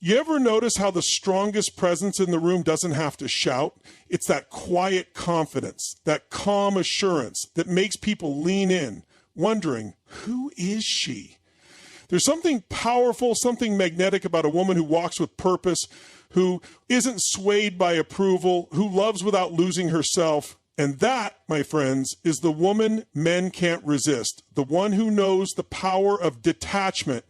You ever notice how the strongest presence in the room doesn't have to shout? It's that quiet confidence, that calm assurance that makes people lean in, wondering, who is she? There's something powerful, something magnetic about a woman who walks with purpose, who isn't swayed by approval, who loves without losing herself. And that, my friends, is the woman men can't resist, the one who knows the power of detachment.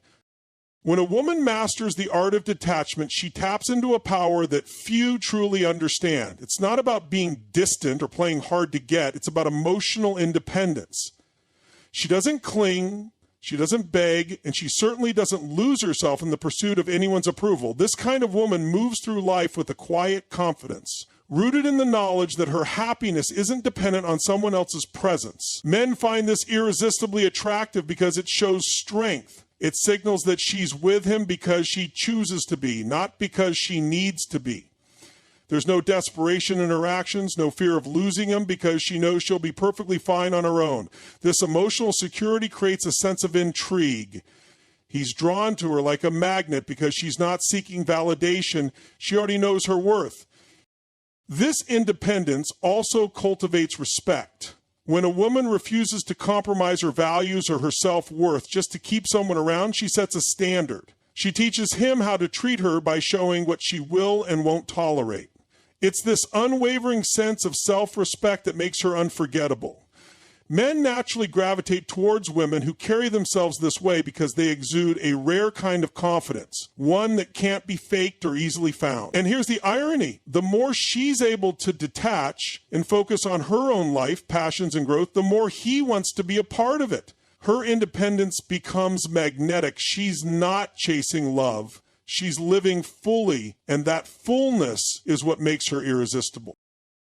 When a woman masters the art of detachment, she taps into a power that few truly understand. It's not about being distant or playing hard to get. It's about emotional independence. She doesn't cling, she doesn't beg, and she certainly doesn't lose herself in the pursuit of anyone's approval. This kind of woman moves through life with a quiet confidence, rooted in the knowledge that her happiness isn't dependent on someone else's presence. Men find this irresistibly attractive because it shows strength. It signals that she's with him because she chooses to be, not because she needs to be. There's no desperation in her actions, no fear of losing him because she knows she'll be perfectly fine on her own. This emotional security creates a sense of intrigue. He's drawn to her like a magnet because she's not seeking validation. She already knows her worth. This independence also cultivates respect. When a woman refuses to compromise her values or her self-worth just to keep someone around, she sets a standard. She teaches him how to treat her by showing what she will and won't tolerate. It's this unwavering sense of self-respect that makes her unforgettable. Men naturally gravitate towards women who carry themselves this way because they exude a rare kind of confidence, one that can't be faked or easily found. And here's the irony. The more she's able to detach and focus on her own life, passions, and growth, the more he wants to be a part of it. Her independence becomes magnetic. She's not chasing love. She's living fully, and that fullness is what makes her irresistible.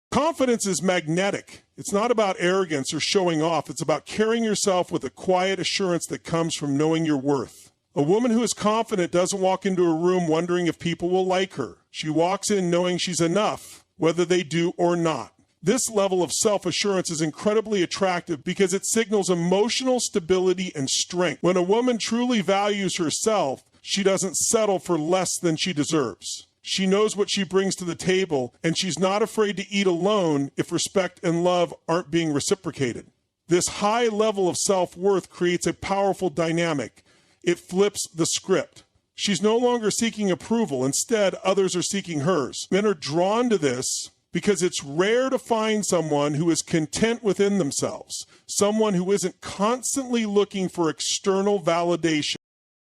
Confidence is magnetic. It's not about arrogance or showing off. It's about carrying yourself with a quiet assurance that comes from knowing your worth. A woman who is confident doesn't walk into a room wondering if people will like her. She walks in knowing she's enough, whether they do or not. This level of self-assurance is incredibly attractive because it signals emotional stability and strength. When a woman truly values herself, she doesn't settle for less than she deserves. She knows what she brings to the table, and she's not afraid to eat alone if respect and love aren't being reciprocated. This high level of self-worth creates a powerful dynamic. It flips the script. She's no longer seeking approval. Instead, others are seeking hers. Men are drawn to this because it's rare to find someone who is content within themselves, someone who isn't constantly looking for external validation.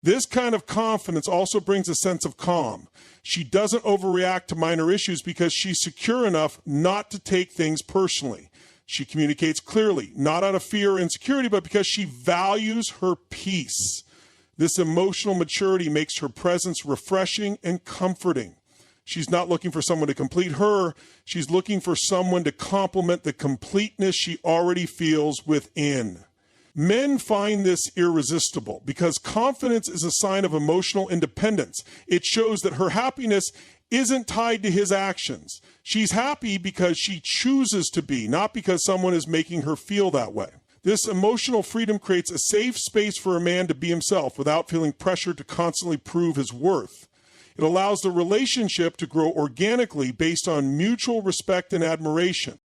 This kind of confidence also brings a sense of calm. She doesn't overreact to minor issues because she's secure enough not to take things personally. She communicates clearly, not out of fear or insecurity, but because she values her peace. This emotional maturity makes her presence refreshing and comforting. She's not looking for someone to complete her. She's looking for someone to complement the completeness she already feels within. Men find this irresistible because confidence is a sign of emotional independence. It shows that her happiness isn't tied to his actions. She's happy because she chooses to be, not because someone is making her feel that way. This emotional freedom creates a safe space for a man to be himself without feeling pressured to constantly prove his worth. It allows the relationship to grow organically based on mutual respect and admiration.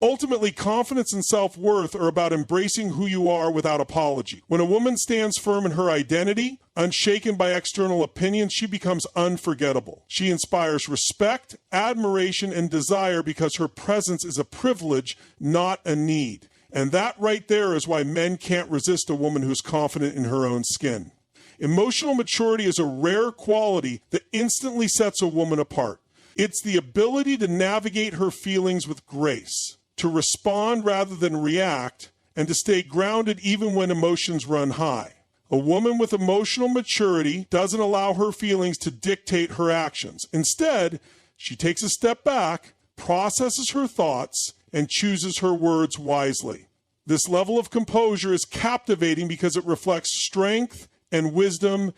Ultimately, confidence and self-worth are about embracing who you are without apology. When a woman stands firm in her identity, unshaken by external opinions, she becomes unforgettable. She inspires respect, admiration, and desire because her presence is a privilege, not a need. And that right there is why men can't resist a woman who's confident in her own skin. Emotional maturity is a rare quality that instantly sets a woman apart. It's the ability to navigate her feelings with grace, to respond rather than react, and to stay grounded even when emotions run high. A woman with emotional maturity doesn't allow her feelings to dictate her actions. Instead, she takes a step back, processes her thoughts, and chooses her words wisely. This level of composure is captivating because it reflects strength and wisdom.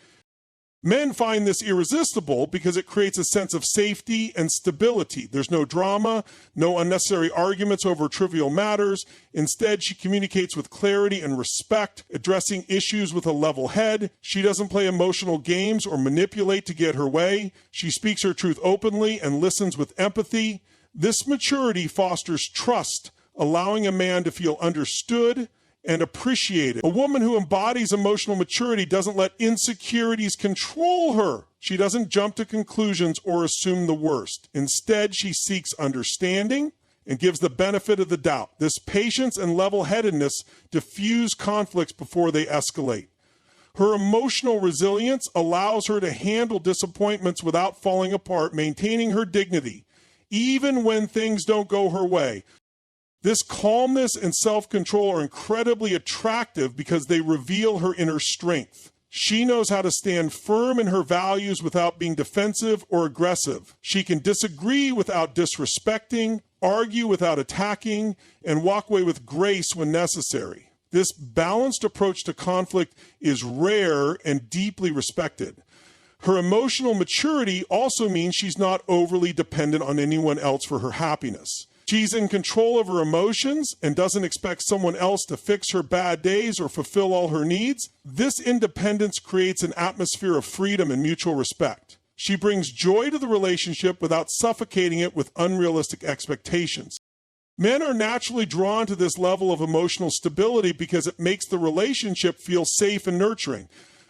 Men find this irresistible because it creates a sense of safety and stability. There's no drama, no unnecessary arguments over trivial matters. Instead, she communicates with clarity and respect, addressing issues with a level head. She doesn't play emotional games or manipulate to get her way. She speaks her truth openly and listens with empathy. This maturity fosters trust, allowing a man to feel understood and appreciated. A woman who embodies emotional maturity doesn't let insecurities control her. She doesn't jump to conclusions or assume the worst. Instead, she seeks understanding and gives the benefit of the doubt. This patience and level-headedness diffuse conflicts before they escalate. Her emotional resilience allows her to handle disappointments without falling apart, maintaining her dignity, even when things don't go her way. This calmness and self-control are incredibly attractive because they reveal her inner strength. She knows how to stand firm in her values without being defensive or aggressive. She can disagree without disrespecting, argue without attacking, and walk away with grace when necessary. This balanced approach to conflict is rare and deeply respected. Her emotional maturity also means she's not overly dependent on anyone else for her happiness. She's in control of her emotions and doesn't expect someone else to fix her bad days or fulfill all her needs. This independence creates an atmosphere of freedom and mutual respect. She brings joy to the relationship without suffocating it with unrealistic expectations. Men are naturally drawn to this level of emotional stability because it makes the relationship feel safe and nurturing.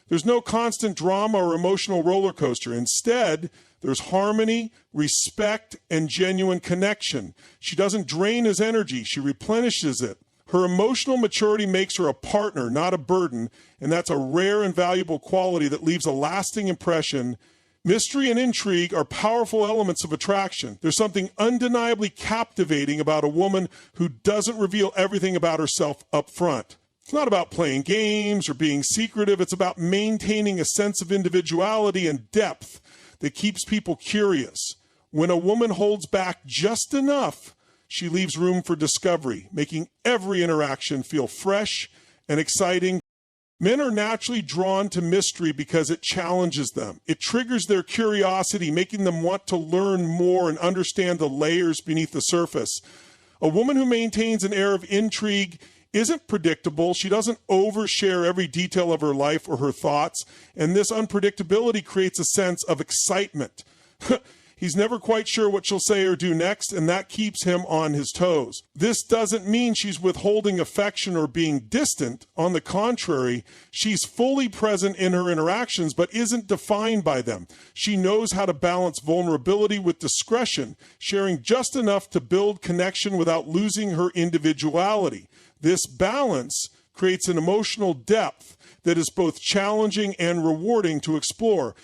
There's no constant drama or emotional roller coaster. Instead, there's harmony, respect, and genuine connection. She doesn't drain his energy, she replenishes it. Her emotional maturity makes her a partner, not a burden, and that's a rare and valuable quality that leaves a lasting impression. Mystery and intrigue are powerful elements of attraction. There's something undeniably captivating about a woman who doesn't reveal everything about herself up front. It's not about playing games or being secretive. It's about maintaining a sense of individuality and depth that keeps people curious. When a woman holds back just enough, she leaves room for discovery, making every interaction feel fresh and exciting. Men are naturally drawn to mystery because it challenges them. It triggers their curiosity, making them want to learn more and understand the layers beneath the surface. A woman who maintains an air of intrigue isn't predictable. She doesn't overshare every detail of her life or her thoughts, and this unpredictability creates a sense of excitement. He's never quite sure what she'll say or do next, and that keeps him on his toes. This doesn't mean she's withholding affection or being distant. On the contrary, she's fully present in her interactions, but isn't defined by them. She knows how to balance vulnerability with discretion, sharing just enough to build connection without losing her individuality. This balance creates an emotional depth that is both challenging and rewarding to explore.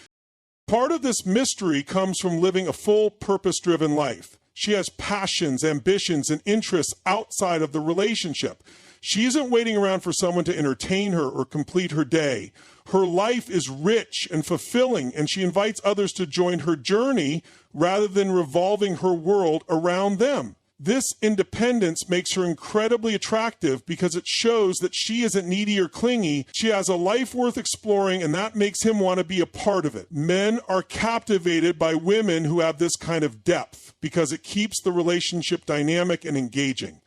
Part of this mystery comes from living a full, purpose-driven life. She has passions, ambitions, and interests outside of the relationship. She isn't waiting around for someone to entertain her or complete her day. Her life is rich and fulfilling, and she invites others to join her journey rather than revolving her world around them. This independence makes her incredibly attractive because it shows that she isn't needy or clingy. She has a life worth exploring, and that makes him want to be a part of it. Men are captivated by women who have this kind of depth because it keeps the relationship dynamic and engaging.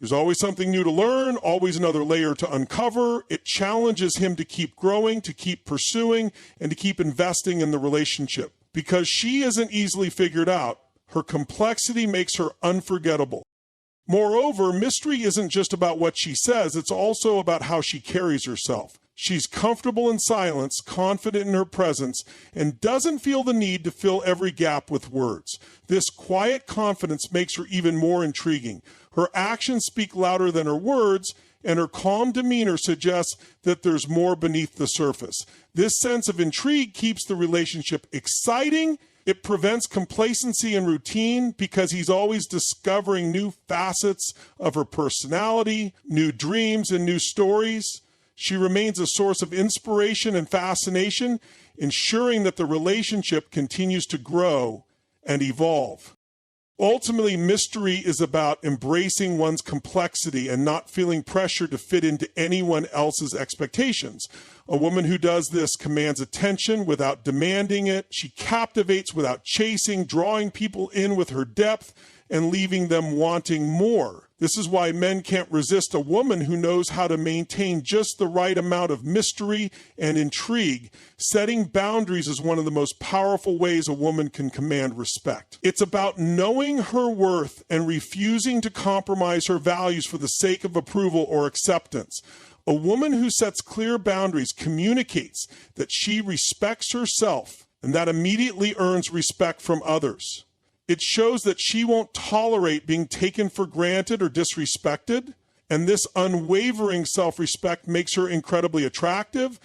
There's always something new to learn, always another layer to uncover. It challenges him to keep growing, to keep pursuing, and to keep investing in the relationship. Because she isn't easily figured out, her complexity makes her unforgettable. Moreover, mystery isn't just about what she says, it's also about how she carries herself. She's comfortable in silence, confident in her presence, and doesn't feel the need to fill every gap with words. This quiet confidence makes her even more intriguing. Her actions speak louder than her words, and her calm demeanor suggests that there's more beneath the surface. This sense of intrigue keeps the relationship exciting. It prevents complacency and routine because he's always discovering new facets of her personality, new dreams, and new stories. She remains a source of inspiration and fascination, ensuring that the relationship continues to grow and evolve. Ultimately, mystery is about embracing one's complexity and not feeling pressure to fit into anyone else's expectations. A woman who does this commands attention without demanding it. She captivates without chasing, drawing people in with her depth and leaving them wanting more. This is why men can't resist a woman who knows how to maintain just the right amount of mystery and intrigue. Setting boundaries is one of the most powerful ways a woman can command respect. It's about knowing her worth and refusing to compromise her values for the sake of approval or acceptance. A woman who sets clear boundaries communicates that she respects herself, and that immediately earns respect from others. It shows that she won't tolerate being taken for granted or disrespected, and this unwavering self-respect makes her incredibly attractive.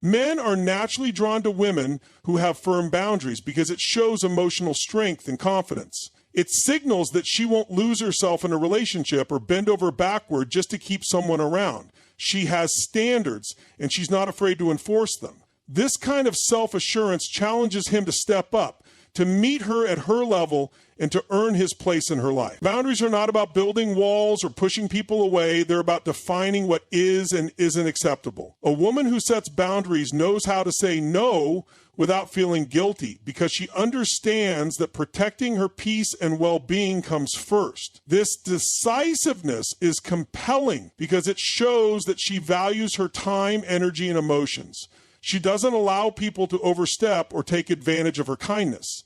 Men are naturally drawn to women who have firm boundaries because it shows emotional strength and confidence. It signals that she won't lose herself in a relationship or bend over backward just to keep someone around. She has standards, and she's not afraid to enforce them. This kind of self-assurance challenges him to step up, to meet her at her level, and to earn his place in her life. Boundaries are not about building walls or pushing people away. They're about defining what is and isn't acceptable. A woman who sets boundaries knows how to say no without feeling guilty because she understands that protecting her peace and well-being comes first. This decisiveness is compelling because it shows that she values her time, energy, and emotions. She doesn't allow people to overstep or take advantage of her kindness.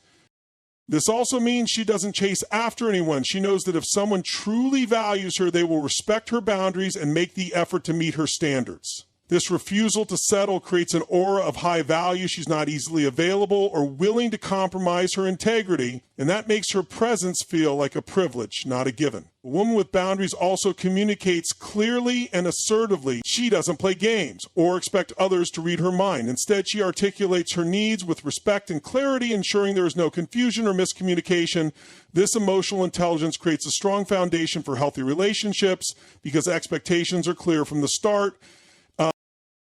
This also means she doesn't chase after anyone. She knows that if someone truly values her, they will respect her boundaries and make the effort to meet her standards. This refusal to settle creates an aura of high value. She's not easily available or willing to compromise her integrity, and that makes her presence feel like a privilege, not a given. A woman with boundaries also communicates clearly and assertively. She doesn't play games or expect others to read her mind. Instead, she articulates her needs with respect and clarity, ensuring there is no confusion or miscommunication. This emotional intelligence creates a strong foundation for healthy relationships because expectations are clear from the start.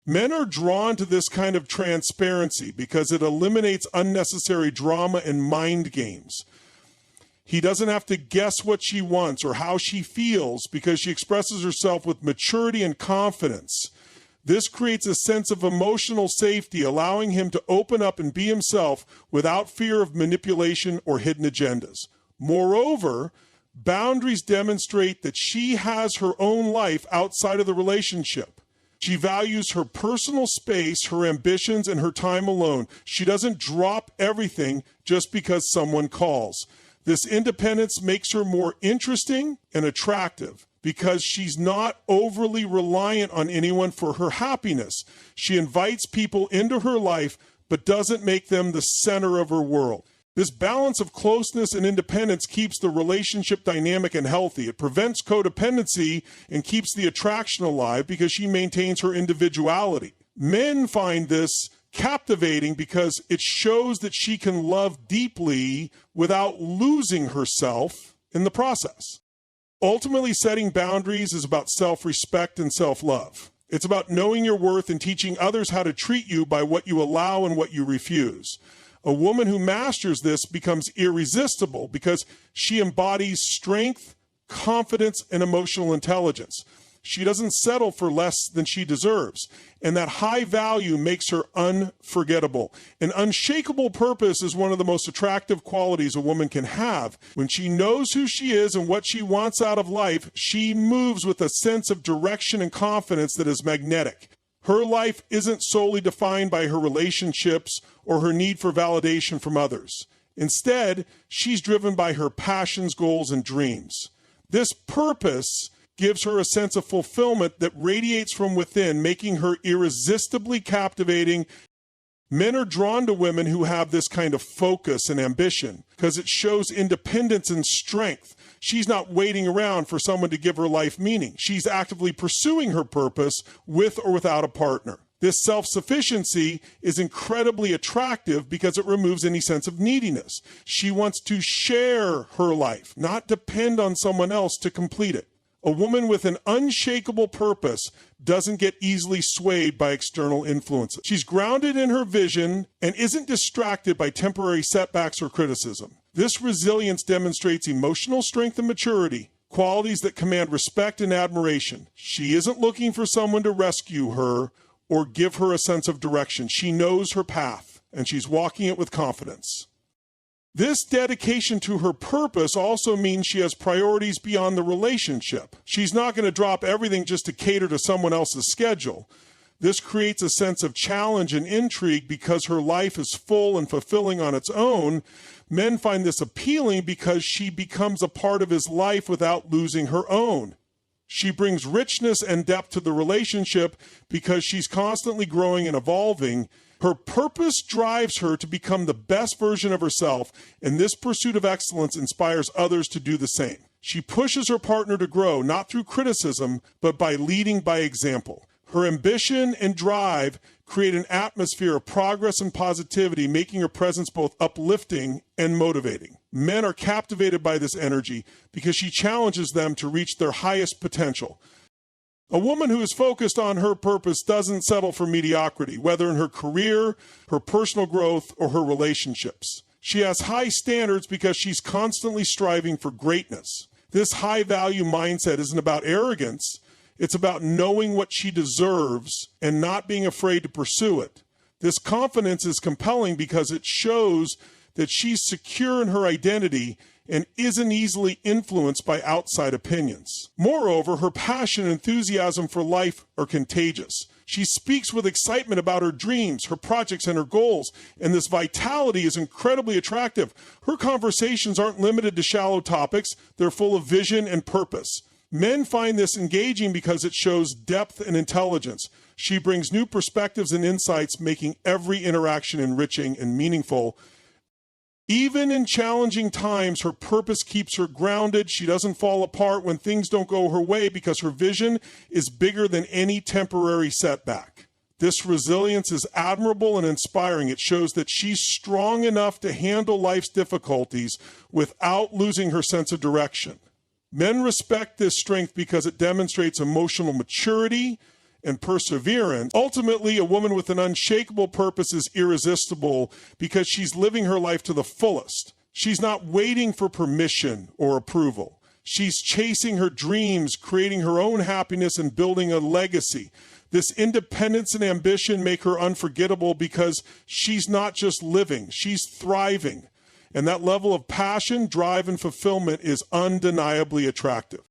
Men are drawn to this kind of transparency because it eliminates unnecessary drama and mind games. He doesn't have to guess what she wants or how she feels because she expresses herself with maturity and confidence. This creates a sense of emotional safety, allowing him to open up and be himself without fear of manipulation or hidden agendas. Moreover, boundaries demonstrate that she has her own life outside of the relationship. She values her personal space, her ambitions, and her time alone. She doesn't drop everything just because someone calls. This independence makes her more interesting and attractive because she's not overly reliant on anyone for her happiness. She invites people into her life, but doesn't make them the center of her world. This balance of closeness and independence keeps the relationship dynamic and healthy. It prevents codependency and keeps the attraction alive because she maintains her individuality. Men find this captivating because it shows that she can love deeply without losing herself in the process. Ultimately, setting boundaries is about self-respect and self-love. It's about knowing your worth and teaching others how to treat you by what you allow and what you refuse. A woman who masters this becomes irresistible because she embodies strength, confidence, and emotional intelligence. She doesn't settle for less than she deserves, and that high value makes her unforgettable. An unshakable purpose is one of the most attractive qualities a woman can have. When she knows who she is and what she wants out of life, she moves with a sense of direction and confidence that is magnetic. Her life isn't solely defined by her relationships or her need for validation from others. Instead, she's driven by her passions, goals, and dreams. This purpose gives her a sense of fulfillment that radiates from within, making her irresistibly captivating. Men are drawn to women who have this kind of focus and ambition because it shows independence and strength. She's not waiting around for someone to give her life meaning. She's actively pursuing her purpose with or without a partner. This self-sufficiency is incredibly attractive because it removes any sense of neediness. She wants to share her life, not depend on someone else to complete it. A woman with an unshakable purpose doesn't get easily swayed by external influences. She's grounded in her vision and isn't distracted by temporary setbacks or criticism. This resilience demonstrates emotional strength and maturity, qualities that command respect and admiration. She isn't looking for someone to rescue her or give her a sense of direction. She knows her path, and she's walking it with confidence. This dedication to her purpose also means she has priorities beyond the relationship. She's not going to drop everything just to cater to someone else's schedule. This creates a sense of challenge and intrigue because her life is full and fulfilling on its own. Men find this appealing because she becomes a part of his life without losing her own. She brings richness and depth to the relationship because she's constantly growing and evolving. Her purpose drives her to become the best version of herself, and this pursuit of excellence inspires others to do the same. She pushes her partner to grow, not through criticism, but by leading by example. Her ambition and drive create an atmosphere of progress and positivity, making her presence both uplifting and motivating. Men are captivated by this energy because she challenges them to reach their highest potential. A woman who is focused on her purpose doesn't settle for mediocrity, whether in her career, her personal growth, or her relationships. She has high standards because she's constantly striving for greatness. This high-value mindset isn't about arrogance. It's about knowing what she deserves and not being afraid to pursue it. This confidence is compelling because it shows that she's secure in her identity and isn't easily influenced by outside opinions. Moreover, her passion and enthusiasm for life are contagious. She speaks with excitement about her dreams, her projects, and her goals, and this vitality is incredibly attractive. Her conversations aren't limited to shallow topics. They're full of vision and purpose. Men find this engaging because it shows depth and intelligence. She brings new perspectives and insights, making every interaction enriching and meaningful. Even in challenging times, her purpose keeps her grounded. She doesn't fall apart when things don't go her way because her vision is bigger than any temporary setback. This resilience is admirable and inspiring. It shows that she's strong enough to handle life's difficulties without losing her sense of direction. Men respect this strength because it demonstrates emotional maturity and perseverance. Ultimately, a woman with an unshakable purpose is irresistible because she's living her life to the fullest. She's not waiting for permission or approval. She's chasing her dreams, creating her own happiness, and building a legacy. This independence and ambition make her unforgettable because she's not just living, she's thriving. And that level of passion, drive, and fulfillment is undeniably attractive.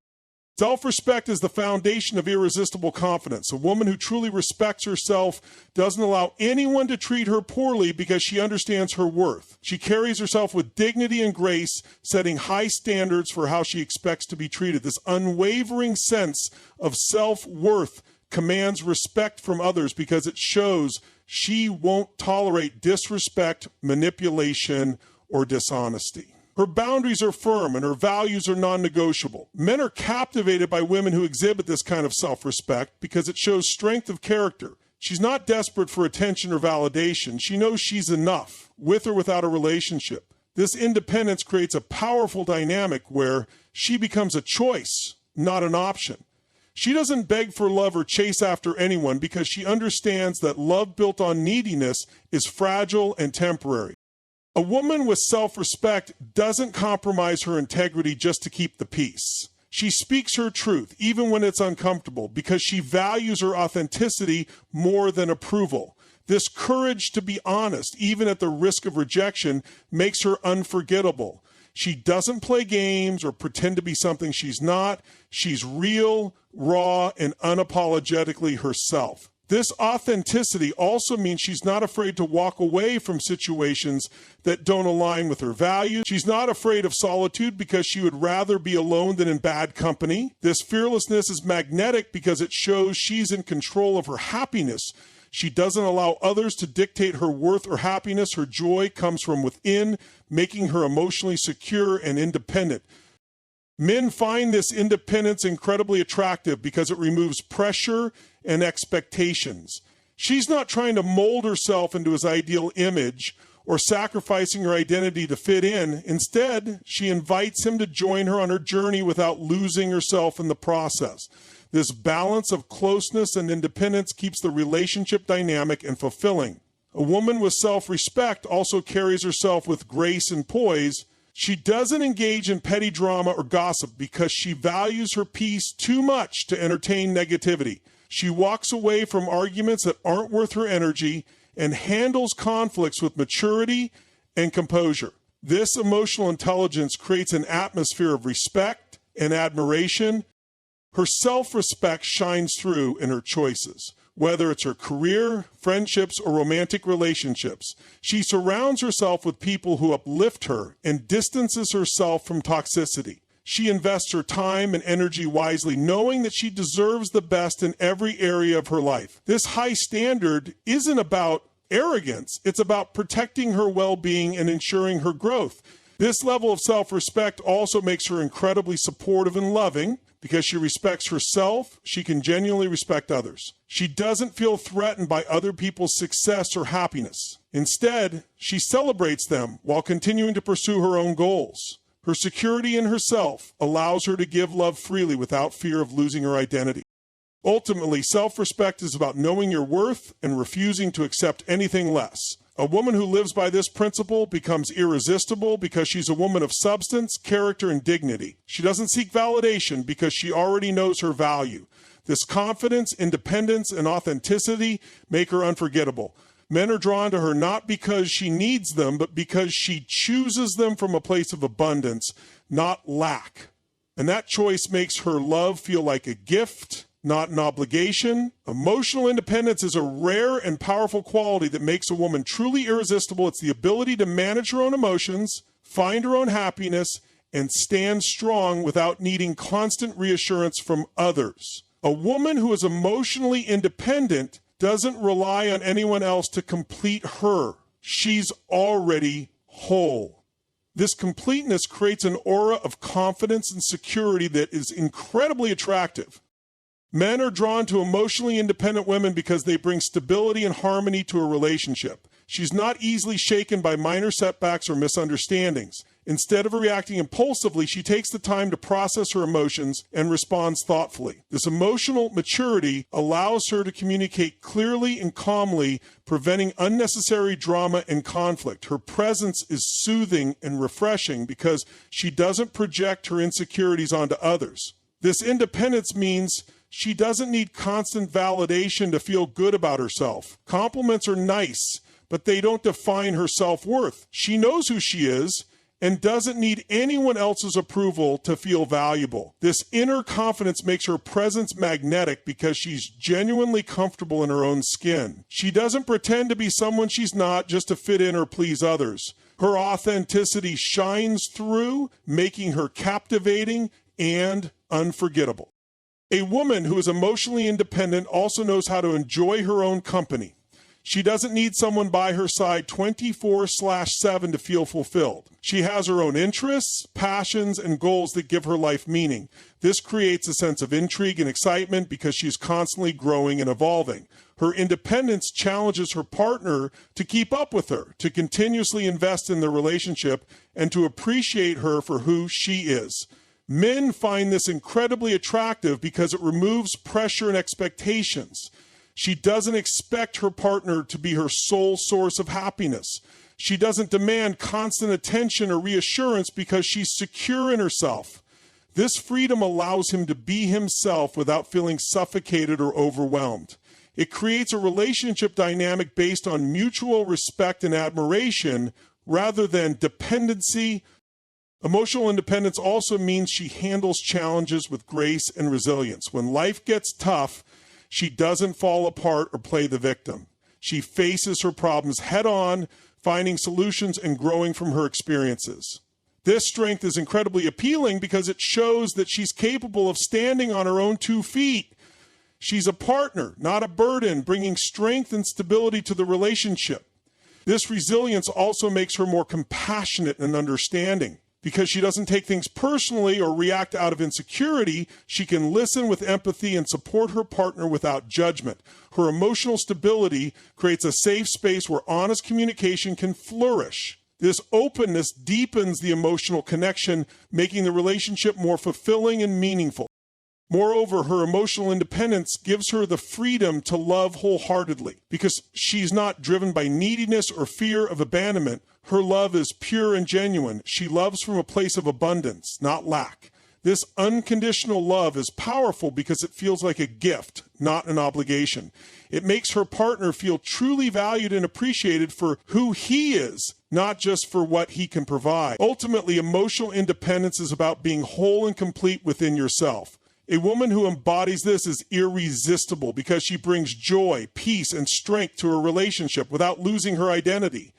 Self-respect is the foundation of irresistible confidence. A woman who truly respects herself doesn't allow anyone to treat her poorly because she understands her worth. She carries herself with dignity and grace, setting high standards for how she expects to be treated. This unwavering sense of self-worth commands respect from others because it shows she won't tolerate disrespect, manipulation, or dishonesty. Her boundaries are firm and her values are non-negotiable. Men are captivated by women who exhibit this kind of self-respect because it shows strength of character. She's not desperate for attention or validation. She knows she's enough, with or without a relationship. This independence creates a powerful dynamic where she becomes a choice, not an option. She doesn't beg for love or chase after anyone because she understands that love built on neediness is fragile and temporary. A woman with self-respect doesn't compromise her integrity just to keep the peace. She speaks her truth, even when it's uncomfortable, because she values her authenticity more than approval. This courage to be honest, even at the risk of rejection, makes her unforgettable. She doesn't play games or pretend to be something she's not. She's real, raw, and unapologetically herself. This authenticity also means she's not afraid to walk away from situations that don't align with her values. She's not afraid of solitude because she would rather be alone than in bad company. This fearlessness is magnetic because it shows she's in control of her happiness. She doesn't allow others to dictate her worth or happiness. Her joy comes from within, making her emotionally secure and independent. Men find this independence incredibly attractive because it removes pressure and expectations. She's not trying to mold herself into his ideal image or sacrificing her identity to fit in. Instead, she invites him to join her on her journey without losing herself in the process. This balance of closeness and independence keeps the relationship dynamic and fulfilling. A woman with self-respect also carries herself with grace and poise She doesn't engage in petty drama or gossip because she values her peace too much to entertain negativity. She walks away from arguments that aren't worth her energy and handles conflicts with maturity and composure. This emotional intelligence creates an atmosphere of respect and admiration. Her self-respect shines through in her choices, whether it's her career, friendships, or romantic relationships. She surrounds herself with people who uplift her and distances herself from toxicity. She invests her time and energy wisely, knowing that she deserves the best in every area of her life. This high standard isn't about arrogance. It's about protecting her well-being and ensuring her growth. This level of self-respect also makes her incredibly supportive and loving. Because she respects herself, she can genuinely respect others. She doesn't feel threatened by other people's success or happiness. Instead, she celebrates them while continuing to pursue her own goals. Her security in herself allows her to give love freely without fear of losing her identity. Ultimately, self-respect is about knowing your worth and refusing to accept anything less. A woman who lives by this principle becomes irresistible because she's a woman of substance, character, and dignity. She doesn't seek validation because she already knows her value. This confidence, independence, and authenticity make her unforgettable. Men are drawn to her not because she needs them, but because she chooses them from a place of abundance, not lack. And that choice makes her love feel like a gift, not an obligation. Emotional independence is a rare and powerful quality that makes a woman truly irresistible. It's the ability to manage her own emotions, find her own happiness, and stand strong without needing constant reassurance from others. A woman who is emotionally independent doesn't rely on anyone else to complete her. She's already whole. This completeness creates an aura of confidence and security that is incredibly attractive. Men are drawn to emotionally independent women because they bring stability and harmony to a relationship. She's not easily shaken by minor setbacks or misunderstandings. Instead of reacting impulsively, she takes the time to process her emotions and responds thoughtfully. This emotional maturity allows her to communicate clearly and calmly, preventing unnecessary drama and conflict. Her presence is soothing and refreshing because she doesn't project her insecurities onto others. This independence means she doesn't need constant validation to feel good about herself. Compliments are nice, but they don't define her self-worth. She knows who she is and doesn't need anyone else's approval to feel valuable. This inner confidence makes her presence magnetic because she's genuinely comfortable in her own skin. She doesn't pretend to be someone she's not just to fit in or please others. Her authenticity shines through, making her captivating and unforgettable. A woman who is emotionally independent also knows how to enjoy her own company. She doesn't need someone by her side 24/7 to feel fulfilled. She has her own interests, passions, and goals that give her life meaning. This creates a sense of intrigue and excitement because she's constantly growing and evolving. Her independence challenges her partner to keep up with her, to continuously invest in their relationship, and to appreciate her for who she is. Men find this incredibly attractive because it removes pressure and expectations. She doesn't expect her partner to be her sole source of happiness. She doesn't demand constant attention or reassurance because she's secure in herself. This freedom allows him to be himself without feeling suffocated or overwhelmed. It creates a relationship dynamic based on mutual respect and admiration rather than dependency. Emotional independence also means she handles challenges with grace and resilience. When life gets tough, she doesn't fall apart or play the victim. She faces her problems head on, finding solutions and growing from her experiences. This strength is incredibly appealing because it shows that she's capable of standing on her own 2 feet. She's a partner, not a burden, bringing strength and stability to the relationship. This resilience also makes her more compassionate and understanding. Because she doesn't take things personally or react out of insecurity, she can listen with empathy and support her partner without judgment. Her emotional stability creates a safe space where honest communication can flourish. This openness deepens the emotional connection, making the relationship more fulfilling and meaningful. Moreover, her emotional independence gives her the freedom to love wholeheartedly. Because she's not driven by neediness or fear of abandonment, Her love is pure and genuine. She loves from a place of abundance, not lack. This unconditional love is powerful because it feels like a gift, not an obligation. It makes her partner feel truly valued and appreciated for who he is, not just for what he can provide. Ultimately, emotional independence is about being whole and complete within yourself. A woman who embodies this is irresistible because she brings joy, peace, and strength to her relationship without losing her identity.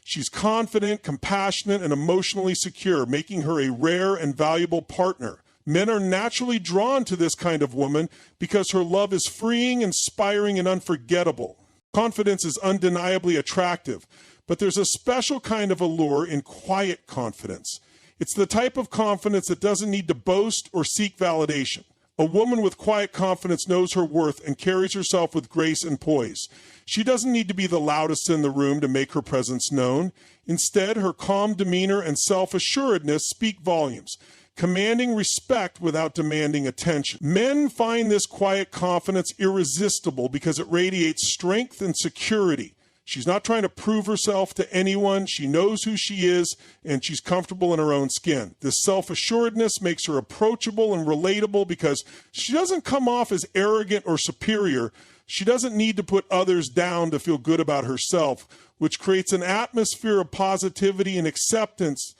She's confident, compassionate, and emotionally secure, making her a rare and valuable partner. Men are naturally drawn to this kind of woman because her love is freeing, inspiring, and unforgettable. Confidence is undeniably attractive, but there's a special kind of allure in quiet confidence. It's the type of confidence that doesn't need to boast or seek validation. A woman with quiet confidence knows her worth and carries herself with grace and poise. She doesn't need to be the loudest in the room to make her presence known. Instead, her calm demeanor and self-assuredness speak volumes, commanding respect without demanding attention. Men find this quiet confidence irresistible because it radiates strength and security. She's not trying to prove herself to anyone. She knows who she is, and she's comfortable in her own skin. This self-assuredness makes her approachable and relatable because she doesn't come off as arrogant or superior. She doesn't need to put others down to feel good about herself, which creates an atmosphere of positivity and acceptance.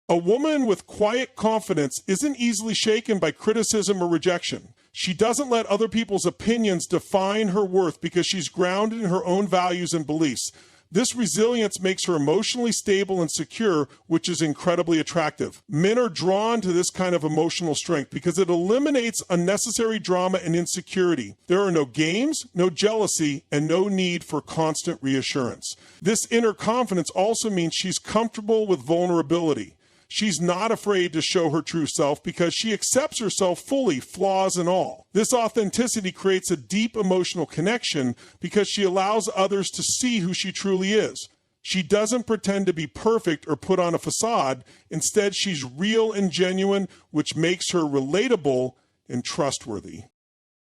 A woman with quiet confidence isn't easily shaken by criticism or rejection. She doesn't let other people's opinions define her worth because she's grounded in her own values and beliefs. This resilience makes her emotionally stable and secure, which is incredibly attractive. Men are drawn to this kind of emotional strength because it eliminates unnecessary drama and insecurity. There are no games, no jealousy, and no need for constant reassurance. This inner confidence also means she's comfortable with vulnerability. She's not afraid to show her true self because she accepts herself fully, flaws and all. This authenticity creates a deep emotional connection because she allows others to see who she truly is. She doesn't pretend to be perfect or put on a facade. Instead, she's real and genuine, which makes her relatable and trustworthy.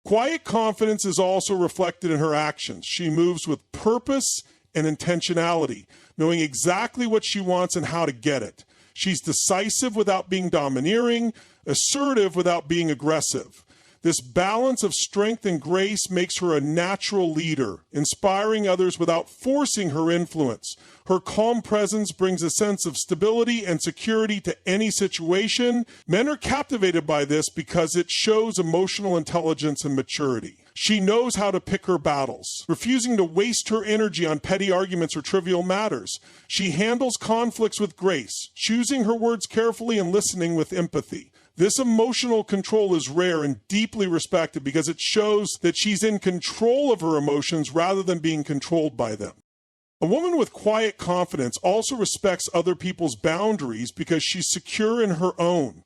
Quiet confidence is also reflected in her actions. She moves with purpose and intentionality, knowing exactly what she wants and how to get it. She's decisive without being domineering, assertive without being aggressive. This balance of strength and grace makes her a natural leader, inspiring others without forcing her influence. Her calm presence brings a sense of stability and security to any situation. Men are captivated by this because it shows emotional intelligence and maturity. She knows how to pick her battles, refusing to waste her energy on petty arguments or trivial matters. She handles conflicts with grace, choosing her words carefully and listening with empathy. This emotional control is rare and deeply respected because it shows that she's in control of her emotions rather than being controlled by them. A woman with quiet confidence also respects other people's boundaries because she's secure in her own.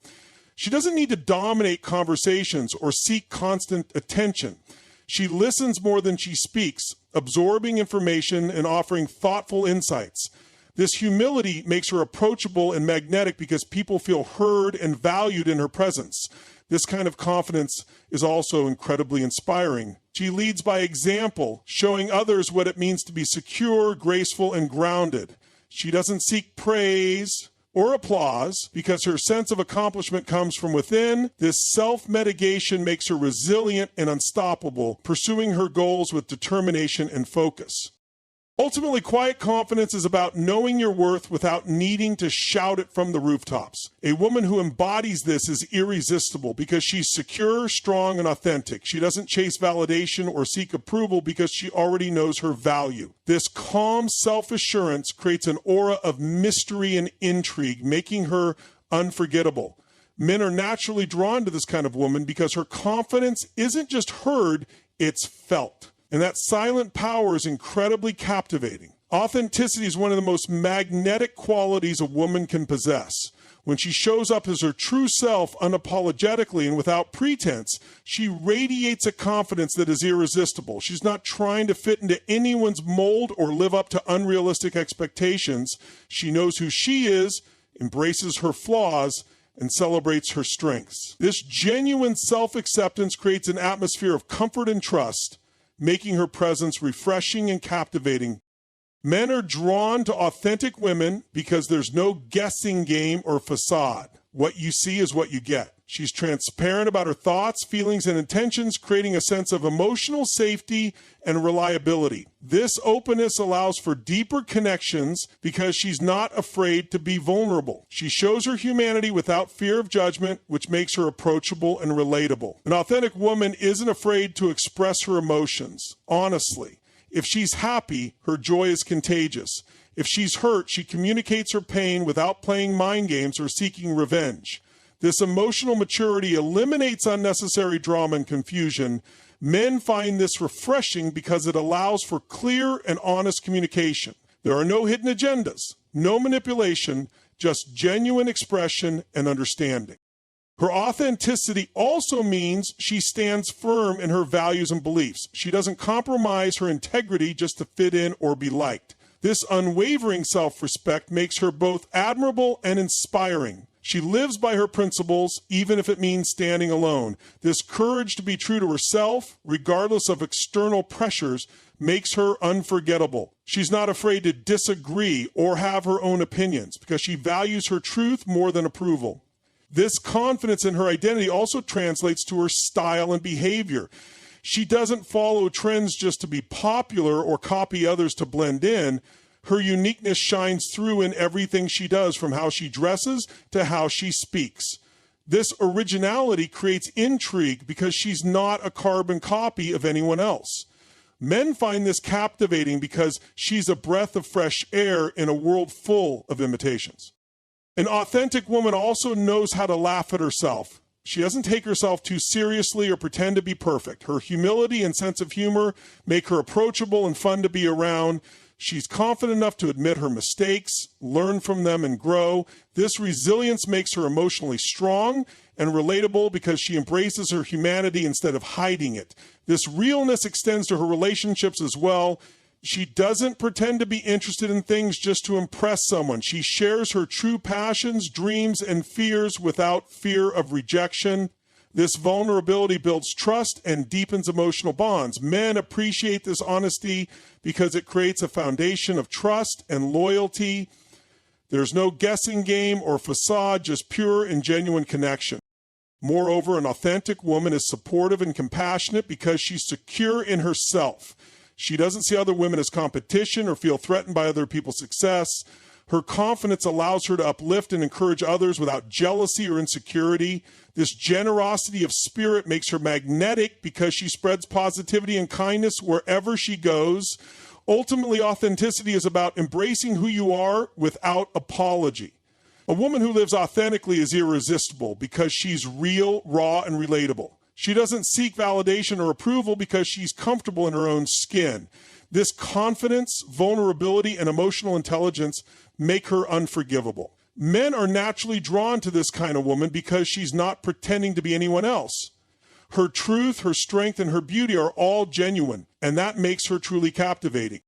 She doesn't need to dominate conversations or seek constant attention. She listens more than she speaks, absorbing information and offering thoughtful insights. This humility makes her approachable and magnetic because people feel heard and valued in her presence. This kind of confidence is also incredibly inspiring. She leads by example, showing others what it means to be secure, graceful, and grounded. She doesn't seek praise or applause because her sense of accomplishment comes from within. This self-mitigation makes her resilient and unstoppable, pursuing her goals with determination and focus. Ultimately, quiet confidence is about knowing your worth without needing to shout it from the rooftops. A woman who embodies this is irresistible because she's secure, strong, and authentic. She doesn't chase validation or seek approval because she already knows her value. This calm self-assurance creates an aura of mystery and intrigue, making her unforgettable. Men are naturally drawn to this kind of woman because her confidence isn't just heard, it's felt. And that silent power is incredibly captivating. Authenticity is one of the most magnetic qualities a woman can possess. When she shows up as her true self unapologetically and without pretense, she radiates a confidence that is irresistible. She's not trying to fit into anyone's mold or live up to unrealistic expectations. She knows who she is, embraces her flaws, and celebrates her strengths. This genuine self-acceptance creates an atmosphere of comfort and trust, making her presence refreshing and captivating Men are drawn to authentic women because there's no guessing game or facade. What you see is what you get. She's transparent about her thoughts, feelings, and intentions, creating a sense of emotional safety and reliability. This openness allows for deeper connections because she's not afraid to be vulnerable. She shows her humanity without fear of judgment, which makes her approachable and relatable. An authentic woman isn't afraid to express her emotions, honestly. If she's happy, her joy is contagious. If she's hurt, she communicates her pain without playing mind games or seeking revenge. This emotional maturity eliminates unnecessary drama and confusion. Men find this refreshing because it allows for clear and honest communication. There are no hidden agendas, no manipulation, just genuine expression and understanding. Her authenticity also means she stands firm in her values and beliefs. She doesn't compromise her integrity just to fit in or be liked. This unwavering self-respect makes her both admirable and inspiring. She lives by her principles, even if it means standing alone. This courage to be true to herself, regardless of external pressures, makes her unforgettable. She's not afraid to disagree or have her own opinions because she values her truth more than approval. This confidence in her identity also translates to her style and behavior. She doesn't follow trends just to be popular or copy others to blend in. Her uniqueness shines through in everything she does, from how she dresses to how she speaks. This originality creates intrigue because she's not a carbon copy of anyone else. Men find this captivating because she's a breath of fresh air in a world full of imitations. An authentic woman also knows how to laugh at herself. She doesn't take herself too seriously or pretend to be perfect. Her humility and sense of humor make her approachable and fun to be around. She's confident enough to admit her mistakes, learn from them, and grow. This resilience makes her emotionally strong and relatable because she embraces her humanity instead of hiding it. This realness extends to her relationships as well. She doesn't pretend to be interested in things just to impress someone. She shares her true passions, dreams, and fears without fear of rejection. This vulnerability builds trust and deepens emotional bonds. Men appreciate this honesty because it creates a foundation of trust and loyalty. There's no guessing game or facade, just pure and genuine connection. Moreover, an authentic woman is supportive and compassionate because she's secure in herself. She doesn't see other women as competition or feel threatened by other people's success. Her confidence allows her to uplift and encourage others without jealousy or insecurity. This generosity of spirit makes her magnetic because she spreads positivity and kindness wherever she goes. Ultimately, authenticity is about embracing who you are without apology. A woman who lives authentically is irresistible because she's real, raw, and relatable. She doesn't seek validation or approval because she's comfortable in her own skin. This confidence, vulnerability, and emotional intelligence make her unforgivable. Men are naturally drawn to this kind of woman because she's not pretending to be anyone else. Her truth, her strength, and her beauty are all genuine, and that makes her truly captivating.